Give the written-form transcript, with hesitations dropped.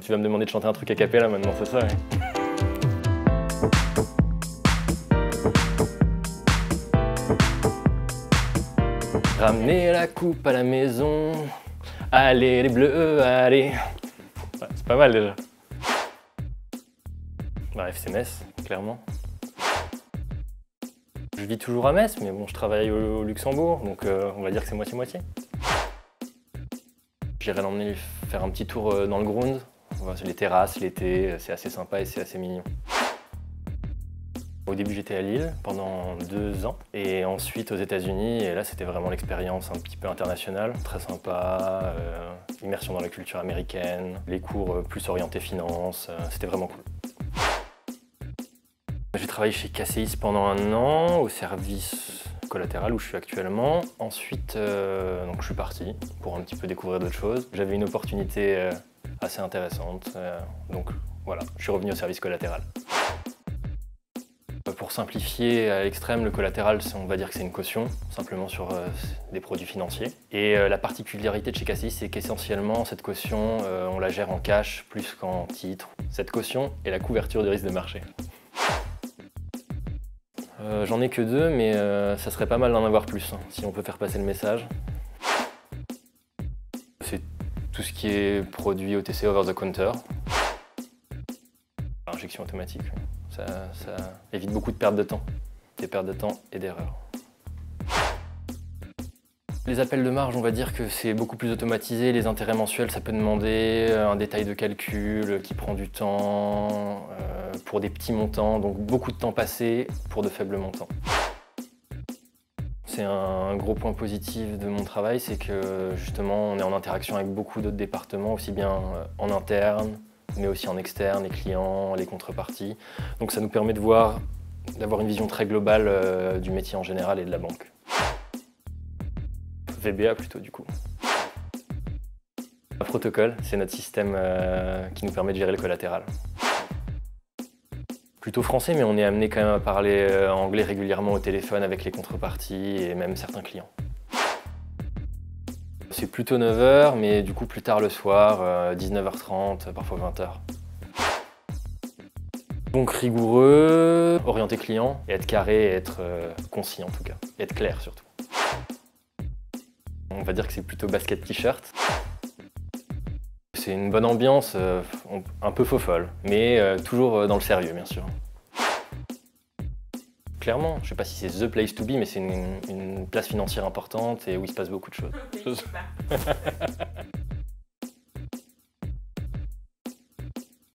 tu vas me demander de chanter un truc a cappella maintenant, c'est ça, ouais. Ramener la coupe à la maison, allez les bleus, allez. Ouais, c'est pas mal déjà. Bah, FC Metz, clairement. Je vis toujours à Metz, mais bon, je travaille au Luxembourg, donc on va dire que c'est moitié-moitié. J'irai l'emmener faire un petit tour dans le Ground. Les terrasses, l'été, c'est assez sympa et c'est assez mignon. Au début, j'étais à Lille pendant 2 ans et ensuite aux États-Unis. Et là, c'était vraiment l'expérience un petit peu internationale, très sympa, immersion dans la culture américaine, les cours plus orientés finance, c'était vraiment cool. J'ai travaillé chez KCIS pendant 1 an, au service collatéral où je suis actuellement. Ensuite, donc je suis parti pour un petit peu découvrir d'autres choses. J'avais une opportunité assez intéressante, donc voilà, je suis revenu au service collatéral. Pour simplifier à l'extrême, le collatéral, on va dire que c'est une caution, simplement sur des produits financiers. Et la particularité de chez KCIS, c'est qu'essentiellement, cette caution, on la gère en cash plus qu'en titre. Cette caution est la couverture de risque de marché. J'en ai que 2, mais ça serait pas mal d'en avoir plus, hein, si on peut faire passer le message. C'est tout ce qui est produit OTC, over the counter. Injection automatique, ça évite beaucoup de pertes de temps. Des pertes de temps et d'erreurs. Les appels de marge, on va dire que c'est beaucoup plus automatisé. Les intérêts mensuels, ça peut demander un détail de calcul qui prend du temps pour des petits montants, donc beaucoup de temps passé pour de faibles montants. C'est un gros point positif de mon travail, c'est que justement on est en interaction avec beaucoup d'autres départements, aussi bien en interne, mais aussi en externe, les clients, les contreparties. Donc ça nous permet d'avoir une vision très globale du métier en général et de la banque. VBA plutôt du coup. Un protocole, c'est notre système qui nous permet de gérer le collatéral. Plutôt français, mais on est amené quand même à parler anglais régulièrement au téléphone avec les contreparties et même certains clients. C'est plutôt 9 h, mais du coup plus tard le soir, 19 h 30, parfois 20 h. Donc rigoureux, orienté client, et être carré, et être concis en tout cas, et être clair surtout. On va dire que c'est plutôt basket t-shirt. C'est une bonne ambiance, un peu faux-folle, mais toujours dans le sérieux bien sûr. Clairement, je ne sais pas si c'est the place to be, mais c'est une place financière importante et où il se passe beaucoup de choses. Okay, super.